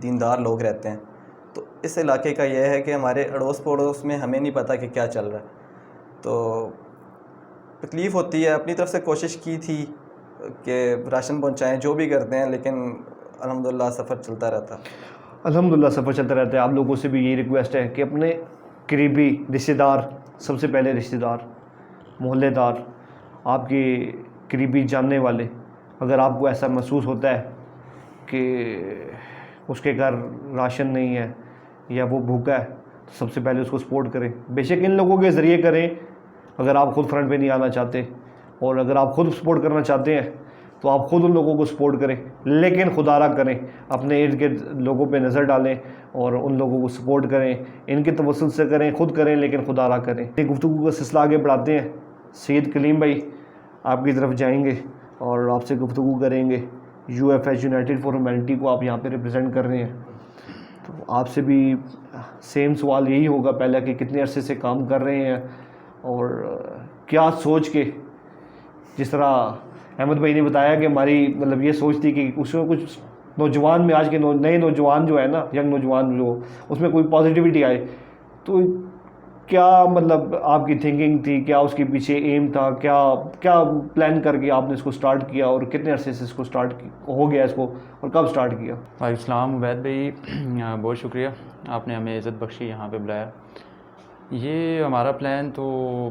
دیندار لوگ رہتے ہیں. تو اس علاقے کا یہ ہے کہ ہمارے اڑوس پڑوس میں ہمیں نہیں پتہ کہ کیا چل رہا ہے، تو تکلیف ہوتی ہے. اپنی طرف سے کوشش کی تھی کہ راشن پہنچائیں، جو بھی کرتے ہیں، لیکن الحمدللہ سفر چلتا رہتا. الحمدللہ سفر چلتا رہتا ہے. آپ لوگوں سے بھی یہی ریکویسٹ ہے کہ اپنے قریبی رشتہ دار، سب سے پہلے رشتہ دار، محلے دار، آپ کے قریبی جاننے والے، اگر آپ کو ایسا محسوس ہوتا ہے کہ اس کے گھر راشن نہیں ہے یا وہ بھوکا ہے، تو سب سے پہلے اس کو سپورٹ کریں. بے شک ان لوگوں کے ذریعے کریں اگر آپ خود فرنٹ پہ نہیں آنا چاہتے، اور اگر آپ خود سپورٹ کرنا چاہتے ہیں تو آپ خود ان لوگوں کو سپورٹ کریں، لیکن خدا را کریں، اپنے ارد گرد لوگوں پہ نظر ڈالیں اور ان لوگوں کو سپورٹ کریں. ان کے توسل سے کریں، خود کریں، لیکن خدا را کریں. گفتگو کا سلسلہ آگے بڑھاتے ہیں. سید کلیم بھائی آپ کی طرف جائیں گے اور آپ سے گفتگو کریں گے. UFH یونائٹیڈ فار ہیومینٹی کو آپ یہاں پہ ریپرزینٹ کر رہے ہیں، تو آپ سے بھی سیم سوال یہی ہوگا پہلا کہ کتنے عرصے سے کام کر رہے ہیں، اور کیا سوچ کے، جس طرح احمد بھائی نے بتایا کہ ہماری مطلب یہ سوچ تھی کہ اس میں کچھ نوجوان میں، آج کے نئے نوجوان جو ہے نا، ینگ نوجوان جو، اس میں کوئی پازیٹیوٹی آئے. تو کیا مطلب آپ کی تھنکنگ تھی، کیا اس کے پیچھے ایم تھا، کیا پلان کر کے آپ نے اس کو سٹارٹ کیا، اور کتنے عرصے سے اس کو سٹارٹ ہو گیا اس کو، اور کب سٹارٹ کیا؟ وعلیکم السلام عبید بھائی، بہت شکریہ، آپ نے ہمیں عزت بخشی، یہاں پہ بلایا. یہ ہمارا پلان تو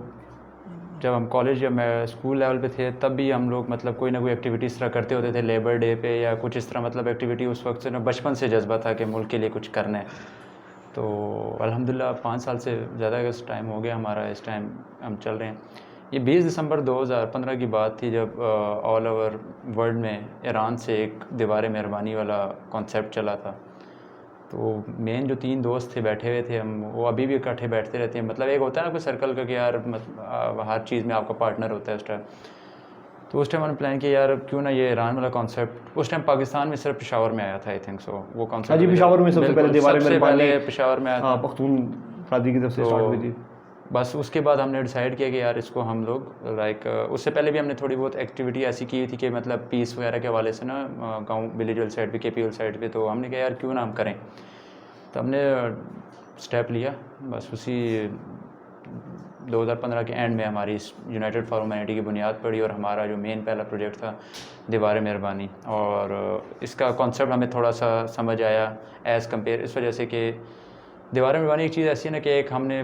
جب ہم کالج یا اسکول لیول پہ تھے تب بھی ہم لوگ مطلب کوئی نہ کوئی ایکٹیویٹی اس طرح کرتے ہوتے تھے، لیبر ڈے پہ یا کچھ اس طرح مطلب ایکٹیویٹی. اس وقت سے نا بچپن سے جذبہ تھا کہ ملک کے لیے کچھ کرنا ہے. تو الحمدللہ 5 سال سے زیادہ اس ٹائم ہو گیا ہمارا، اس ٹائم ہم چل رہے ہیں. یہ 20 دسمبر 2015 کی بات تھی جب آل اوور ورلڈ میں ایران سے ایک دیوار مہربانی والا کانسیپٹ چلا تھا. تو مین جو 3 دوست تھے بیٹھے ہوئے تھے ہم، وہ ابھی بھی اکٹھے بیٹھتے رہتے ہیں. مطلب ایک ہوتا ہے نا کوئی سرکل کا کہ یار ہر چیز میں آپ کا پارٹنر ہوتا ہے اس ٹائم. تو اس ٹائم ہم نے پلان کیا یار کیوں نہ یہ ایران والا کانسیپٹ، اس ٹائم پاکستان میں صرف پشاور میں آیا تھا، آئی تھنک سو وہ کانسیپٹ. جی پشاور میں سب سے پہلے دیوار مہربانی پشاور میں آیا تھا، پختون برادری کی طرف سے اسٹارٹ ہوئی تھی. بس اس کے بعد ہم نے ڈیسائیڈ کیا کہ یار اس کو ہم لوگ لائک، اس سے پہلے بھی ہم نے تھوڑی بہت ایکٹیویٹی ایسی کی تھی کہ مطلب پیس وغیرہ کے حوالے سے نا، گاؤں ولیج والی سائڈ پہ، KP والی سائڈ پہ. تو ہم نے کہا یار کیوں نہ ہم کریں. تو ہم نے اسٹیپ لیا، بس اسی 2015 کے اینڈ میں ہماری اس یونائٹڈ فار ہیومینٹی کی بنیاد پڑی اور ہمارا جو مین پہلا پروجیکٹ تھا دیوار مہربانی، اور اس کا کانسیپٹ ہمیں تھوڑا سا سمجھ آیا ایز کمپیئر اس وجہ سے کہ دیوار مہربانی ایک چیز ایسی ہے نا کہ ایک ہم نے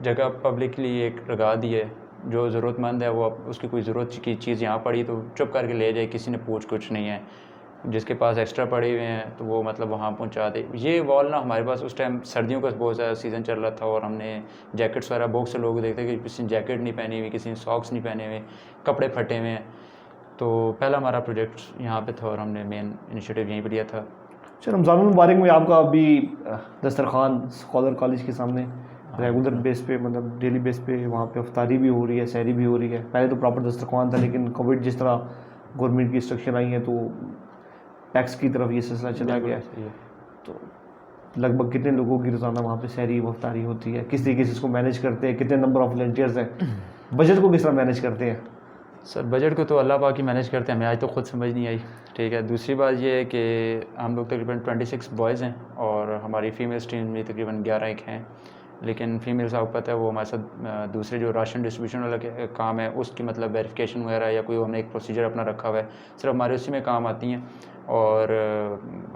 جگہ پبلکلی ایک لگا دی ہے، جو ضرورت مند ہے وہ اس کی کوئی ضرورت کی چیز یہاں پڑی تو چپ کر کے لے جائے، کسی نے پوچھ کچھ نہیں ہے، جس کے پاس ایکسٹرا پڑے ہوئے ہیں تو وہ مطلب وہاں پہنچا دے۔ یہ وال نا ہمارے پاس اس ٹائم سردیوں کا بہت زیادہ سیزن چل رہا تھا اور ہم نے جیکٹس وغیرہ بہت سے لوگ دیکھتے کہ کسی نے جیکٹ نہیں پہنی ہوئی، کسی نے ساکس نہیں پہنے ہوئے، کپڑے پھٹے ہوئے ہیں، تو پہلا ہمارا پروجیکٹ یہاں پہ تھا اور ہم نے مین انیشیٹو یہیں پہ لیا تھا۔ اچھا، رمضان المبارک میں آپ کا ابھی دسترخوان اسکالر کالج کے سامنے ریگولر بیس پہ مطلب ڈیلی بیس پہ وہاں پہ افطاری بھی ہو رہی ہے، سحری بھی ہو رہی ہے۔ پہلے تو پراپر دسترخوان تھا، لیکن کووڈ جس طرح گورنمنٹ کی انسٹرکشن آئی ہیں تو ٹیکس کی طرف یہ سلسلہ چلا گیا ہے۔ تو لگ بھگ کتنے لوگوں کی روزانہ وہاں پہ سحری و افطاری ہوتی ہے؟ کس طریقے سے اس کو مینیج کرتے ہیں؟ کتنے نمبر آف والنٹیئرز ہیں؟ بجٹ کو کس طرح مینیج کرتے ہیں؟ سر بجٹ کو تو اللہ پاک ہی مینیج کرتے ہیں، ہمیں آج تو خود سمجھ نہیں آئی، ٹھیک ہے۔ دوسری بات یہ ہے کہ ہم لوگ تقریباً 26 بوائز ہیں اور ہماری فیمیلس ٹیم بھی تقریباً 11 ایک ہیں، لیکن فیمیلس آپ کو پتہ ہے وہ ہمارے ساتھ دوسرے جو راشن ڈسٹریبیوشن والا کام ہے اس کی مطلب ویریفیکیشن وغیرہ یا کوئی ہم نے ایک پروسیجر اپنا رکھا ہوا ہے، صرف ہمارے اسی میں کام آتی ہیں، اور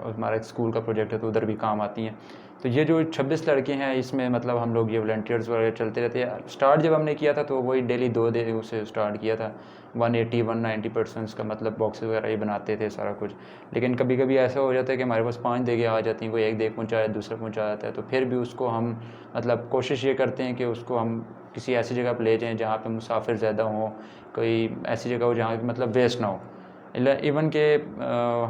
ہمارا ایک اسکول کا پروجیکٹ ہے تو ادھر بھی کام آتی ہیں۔ تو یہ جو 26 لڑکے ہیں اس میں مطلب ہم لوگ یہ والنٹیئرز وغیرہ چلتے رہتے ہیں۔ اسٹارٹ جب ہم نے کیا تھا تو وہی ڈیلی 2 دن سے اسٹارٹ کیا تھا، 180-190 پرسنس کا مطلب باکسز وغیرہ یہ بناتے تھے سارا کچھ، لیکن کبھی کبھی ایسا ہو جاتا ہے کہ ہمارے پاس 5 دیگیں آ جاتی ہیں، کوئی ایک دیگ پہنچایا دوسرا پہنچا جاتا ہے، تو پھر بھی اس کو ہم مطلب کوشش یہ کرتے ہیں کہ اس کو ہم کسی ایسی جگہ پہ لے جائیں جہاں پہ مسافر زیادہ ہوں، کوئی ایسی جگہ ہو جہاں مطلب ویسٹ نہ ہو۔ ایون کہ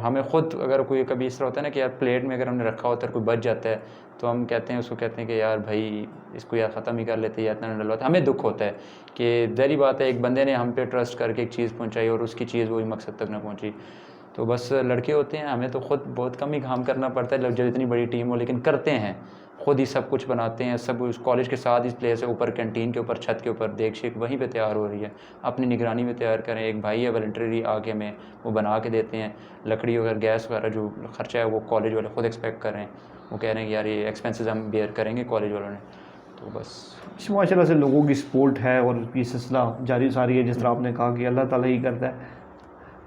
ہمیں خود اگر کوئی کبھی اس طرح ہوتا ہے نا کہ یار پلیٹ میں اگر ہم نے رکھا ہوتا ہے کوئی بچ جاتا ہے تو ہم کہتے ہیں اس کو کہتے ہیں کہ یار بھائی اس کو یا ختم ہی کر لیتے یا اتنا نہ ڈلواتے، ہمیں دکھ ہوتا ہے کہ ظاہری بات ہے ایک بندے نے ہم پہ ٹرسٹ کر کے ایک چیز پہنچائی اور اس کی چیز وہی مقصد تک نہ پہنچی۔ تو بس لڑکے ہوتے ہیں، ہمیں تو خود بہت کم ہی کام کرنا پڑتا ہے جب اتنی بڑی ٹیم ہو، لیکن کرتے ہیں خود ہی، سب کچھ بناتے ہیں، سب اس کالج کے ساتھ ہی پلیس ہے، اوپر کینٹین کے اوپر چھت کے اوپر دیگ شیک وہیں پہ تیار ہو رہی ہے، اپنی نگرانی میں تیار کریں۔ ایک بھائی ہے والنٹری آ کے ہمیں وہ بنا کے دیتے ہیں، لکڑی وغیرہ گیس وغیرہ جو خرچہ ہے وہ کالج والے خود ایکسپیکٹ کر رہے ہیں، وہ کہہ رہے ہیں کہ یار یہ ایکسپینسز ہم بیئر کریں گے کالج والوں نے، تو بس ماشاء اللہ سے لوگوں کی سپورٹ ہے اور یہ سلسلہ جاری ساری ہے، جس طرح آپ نے کہا کہ اللہ تعالیٰ ہی کرتا ہے،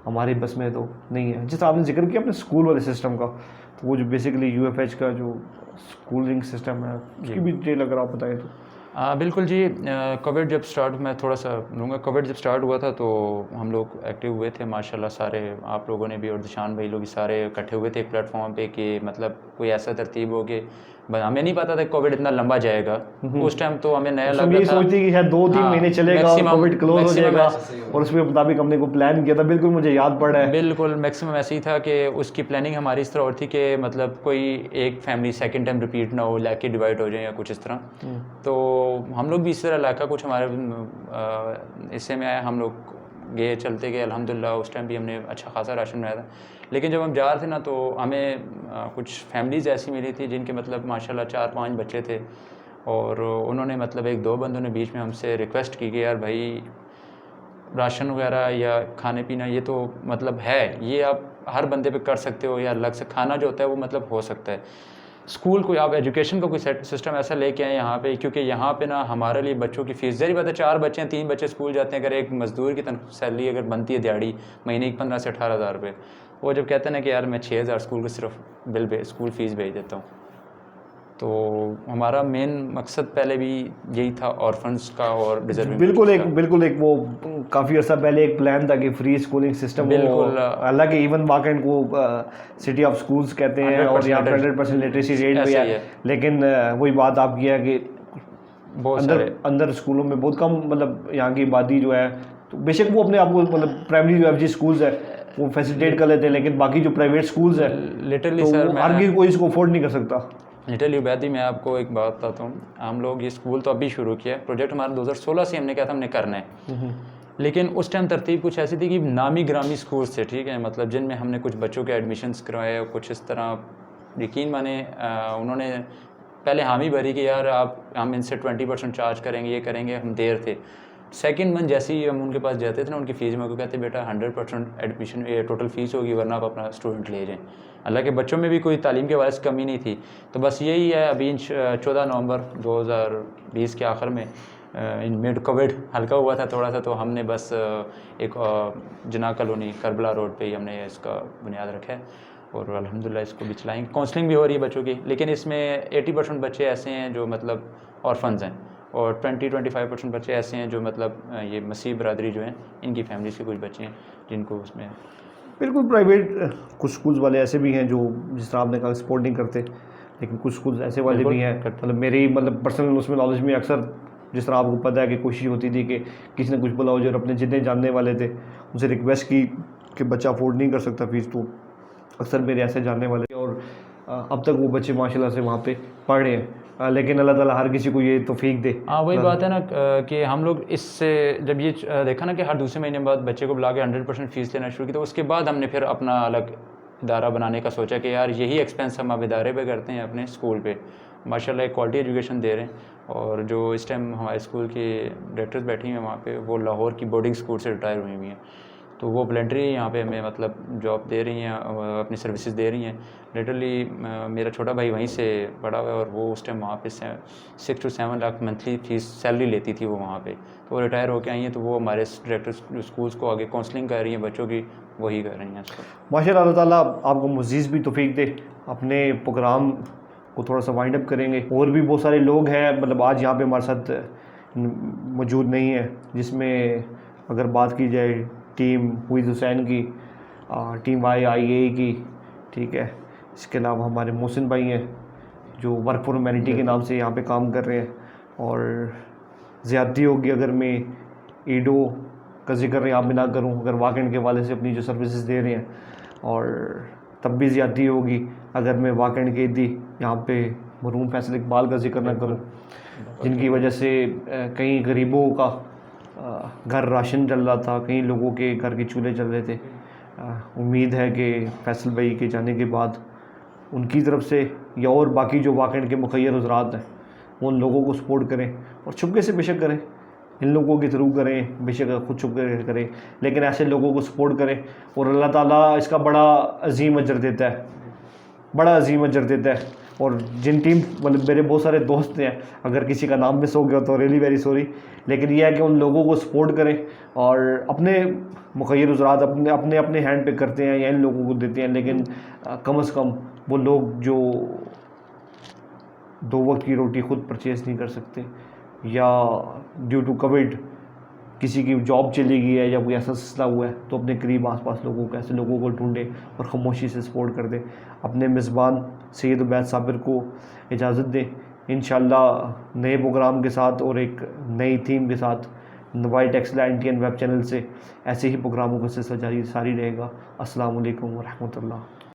ہمارے بس میں تو نہیں ہے۔ جس طرح آپ نے ذکر کیا اپنے اسکول والے سسٹم کا، تو وہ جو بیسیکلی UFH کا جو اسکولنگ سسٹم ہے اس کی بھی ڈیٹیل اگر آپ بتائیں تو۔ بالکل جی، کووڈ جب سٹارٹ، میں تھوڑا سا لوں گا، کووڈ جب سٹارٹ ہوا تھا تو ہم لوگ ایکٹیو ہوئے تھے ماشاءاللہ، سارے آپ لوگوں نے بھی اور دشان بھائی لوگ سارے اکٹھے ہوئے تھے ایک پلیٹ فارم پہ کہ مطلب کوئی ایسا ترتیب ہو کہ ہمیں نہیں پتا تھا کہ کووڈ اتنا لمبا جائے گا، اس ٹائم تو ہمیں نیا لگ رہا تھا، سوچتے کہ شاید 2-3 مہینے چلے گا اور کووڈ کلوز ہو جائے گا، اور اس کے مطابق ہم نے کو پلان کیا تھا، بالکل مجھے یاد پڑ رہا ہے۔ بالکل میکسیمم ایسے ہی تھا کہ اس کی پلاننگ ہماری اس طرح اور تھی کہ مطلب کوئی ایک فیملی سیکنڈ ٹائم ریپیٹ نہ ہو، علاقے ڈیوائڈ ہو جائیں یا کچھ اس طرح، تو ہم لوگ بھی اس طرح علاقہ کچھ ہمارے حصے میں آیا، ہم لوگ گئے چلتے گئے، الحمدللہ اس ٹائم بھی ہم نے اچھا خاصا راشن بنایا تھا، لیکن جب ہم جا رہے تھے نا تو ہمیں کچھ فیملیز ایسی ملی تھی جن کے مطلب ماشاءاللہ 4-5 بچے تھے، اور انہوں نے مطلب 1-2 بندوں نے بیچ میں ہم سے ریکویسٹ کی کہ یار بھائی راشن وغیرہ یا کھانے پینا یہ تو مطلب ہے، یہ آپ ہر بندے پہ کر سکتے ہو، یا الگ سے کھانا جو ہوتا ہے وہ مطلب ہو سکتا ہے، اسکول کوئی آپ ایجوکیشن کا کوئی سسٹم ایسا لے کے آئیں یہاں پہ، کیونکہ یہاں پہ نا ہمارے لیے بچوں کی فیس ظاہری بات ہے، 4 بچے ہیں، 3 بچے اسکول جاتے ہیں، اگر ایک مزدور کی سیلری اگر بنتی ہے دیہڑی مہینے کی 15 سے 18 ہزار روپے، وہ جب کہتے ہیں نا کہ یار میں 6 ہزار اسکول کو صرف اسکول فیس بھیج دیتا ہوں، تو ہمارا مین مقصد پہلے بھی یہی تھا آرفنس کا اور ڈیزرونگ، بالکل ایک وہ کافی عرصہ پہلے ایک پلان تھا کہ فری اسکولنگ سسٹم، بالکل حالانکہ ایون واقعی کو سٹی آف اسکولس کہتے ہیں اور یہاں پہ 100% لٹریسی ریٹ بھی ہے، لیکن وہی بات آپ کی ہے کہ اندر اسکولوں میں بہت کم مطلب یہاں کی آبادی جو ہے، تو بے شک وہ اپنے آپ کو مطلب پرائمری جو FG اسکولس ہے وہ فیسیلیٹیٹ کر لیتے ہیں، لیکن باقی جو پرائیویٹ اسکولس ہیں لٹرلی تو سر ہر کوئی اس کو افورڈ نہیں کر سکتا۔ لٹرلی عبیدی میں آپ کو ایک بات بتاتا ہوں، ہم لوگ یہ اسکول تو ابھی شروع کیا ہے، پروجیکٹ ہمارا 2016 سے ہم نے کہا تھا ہم نے کرنا ہے، لیکن اس ٹائم ترتیب کچھ ایسی تھی کہ نامی گرامی اسکولس تھے، ٹھیک ہے، مطلب جن میں ہم نے کچھ بچوں کے ایڈمیشنس کروائے، کچھ اس طرح یقین مانے انہوں نے پہلے حامی بھری کہ یار ہم ان سے 20% چارج کریں گے، یہ کریں گے، ہم دیر تھے، سیکنڈ منتھ جیسے ہی ہم ان کے پاس جاتے تھے نا ان کی فیس میں کو کہتے بیٹا 100% ایڈمیشن ٹوٹل فیس ہوگی ورنہ آپ اپنا اسٹوڈنٹ لے جائیں، حالانکہ بچوں میں بھی کوئی تعلیم کے حوالے سے کمی نہیں تھی، تو بس یہی ہے ابھی 14 نومبر 2020 کے آخر میں ان میڈ کووڈ ہلکا ہوا تھا تھوڑا سا، تو ہم نے بس ایک جناح کالونی کربلا روڈ پہ ہی ہم نے اس کا بنیاد رکھا ہے، اور الحمدللہ اس کو بھی چلائیں گے. کاؤنسلنگ بھی ہو رہی ہے بچوں کی، لیکن اس میں 80% بچے ایسے ہیں جو مطلب آرفنز ہیں، اور 20-25% بچے ایسے ہیں جو مطلب یہ مسیح برادری جو ہیں ان کی فیملیز کے کچھ بچے ہیں جن کو اس میں بالکل پرائیویٹ کچھ اسکولز والے ایسے بھی ہیں جو جس طرح آپ نے کہا سپورٹ نہیں کرتے، لیکن کچھ اسکولز ایسے والے بھی ہیں. مطلب میری پرسنل اس میں نالج میں اکثر جس طرح آپ کو پتہ ہے کہ کوشش ہوتی تھی کہ کسی نے کچھ بولا ہو جو اپنے جتنے جاننے والے تھے ان سے ریکویسٹ کی کہ بچہ افورڈ نہیں کر سکتا فیس، تو اکثر میرے ایسے جاننے والے، اور اب تک وہ بچے ماشاء اللہ سے وہاں پہ پڑھ رہے ہیں. لیکن اللہ تعالیٰ ہر کسی کو یہ توفیق دے. ہاں وہی بات ہے نا کہ ہم لوگ اس سے جب یہ دیکھا نا کہ ہر دوسرے مہینے بعد بچے کو بلا کے 100% فیس لینا شروع کی، تو اس کے بعد ہم نے پھر اپنا الگ ادارہ بنانے کا سوچا کہ یار یہی ایکسپینس ہم اب ادارے پہ کرتے ہیں اپنے اسکول پہ. ماشاء اللہ ایک کوالٹی ایجوکیشن دے رہے ہیں، اور جو اس ٹائم ہمارے اسکول کی ڈائریکٹرز بیٹھی ہیں وہاں پہ وہ لاہور کی بورڈنگ اسکول سے ریٹائر ہوئی ہوئی ہیں، تو وہ والنٹری یہاں پہ ہمیں مطلب جاب دے رہی ہیں، اپنی سروسز دے رہی ہیں. لٹرلی میرا چھوٹا بھائی وہیں سے پڑھا ہوا ہے، اور وہ اس ٹائم وہاں پہ 6 to 7 lakh monthly fees salary لیتی تھی وہ وہاں پہ، تو وہ ریٹائر ہو کے آئی ہیں. تو وہ ہمارے ڈائریکٹرز جو اسکولس کو آگے کاؤنسلنگ کر رہی ہیں بچوں کی، وہی کر رہی ہیں اس کو. ماشاء اللہ. اللہ تعالیٰ آپ کو مزید بھی توفیق دے. اپنے پروگرام کو تھوڑا سا وائنڈ اپ کریں گے. اور بھی بہت سارے لوگ ہیں مطلب آج یہاں پہ ہمارے ساتھ موجود نہیں ہیں، جس میں اگر بات کی جائے ٹیم ہوئز حسین کی، ٹیم IIA کی، ٹھیک ہے. اس کے علاوہ ہمارے محسن بھائی ہیں جو ورک فار ہیومینٹی کے نام سے یہاں پہ کام کر رہے ہیں. اور زیادتی ہوگی اگر میں ایڈو کا ذکر یہاں پہ نہ کروں، اگر واقعن کے والے سے اپنی جو سروسز دے رہے ہیں، اور تب بھی زیادتی ہوگی اگر میں واقعن کے دی یہاں پہ مرحوم فیصل اقبال کا ذکر نہ کروں، جن کی وجہ سے کئی غریبوں کا گھر راشن چل رہا تھا، کئی لوگوں کے گھر کے چولہے چل رہے تھے. امید ہے کہ فیصل بھائی کے جانے کے بعد ان کی طرف سے یا اور باقی جو واقعن کے مخیر حضرات ہیں وہ ان لوگوں کو سپورٹ کریں، اور چھپکے سے بے شک کریں، ان لوگوں کے تھرو کریں، بے شک خود چھپ کر کریں، لیکن ایسے لوگوں کو سپورٹ کریں. اور اللہ تعالیٰ اس کا بڑا عظیم اجر دیتا ہے، بڑا عظیم اجر دیتا ہے. اور جن ٹیم مطلب میرے بہت سارے دوست ہیں، اگر کسی کا نام مس ہو گیا تو ریلی ویری سوری، لیکن یہ ہے کہ ان لوگوں کو سپورٹ کریں، اور اپنے مخیر حضرات اپنے ہینڈ پہ کرتے ہیں یا ان لوگوں کو دیتے ہیں، لیکن کم از کم وہ لوگ جو 2 وقت کی روٹی خود پرچیز نہیں کر سکتے، یا ڈیو ٹو کووڈ کسی کی جاب چلی گئی ہے یا کوئی ایسا سلسلہ ہوا ہے، تو اپنے قریب آس پاس لوگوں کو ایسے لوگوں کو ڈھونڈے اور خاموشی سے سپورٹ کر دیں. اپنے میزبان سید عبید صابر کو اجازت دیں. انشاءاللہ نئے پروگرام کے ساتھ اور ایک نئی تھیم کے ساتھ نوائٹ ایکسلا NTN ویب چینل سے ایسے ہی پروگراموں کا سلسلہ جاری رہے گا. السلام علیکم ورحمۃ اللہ.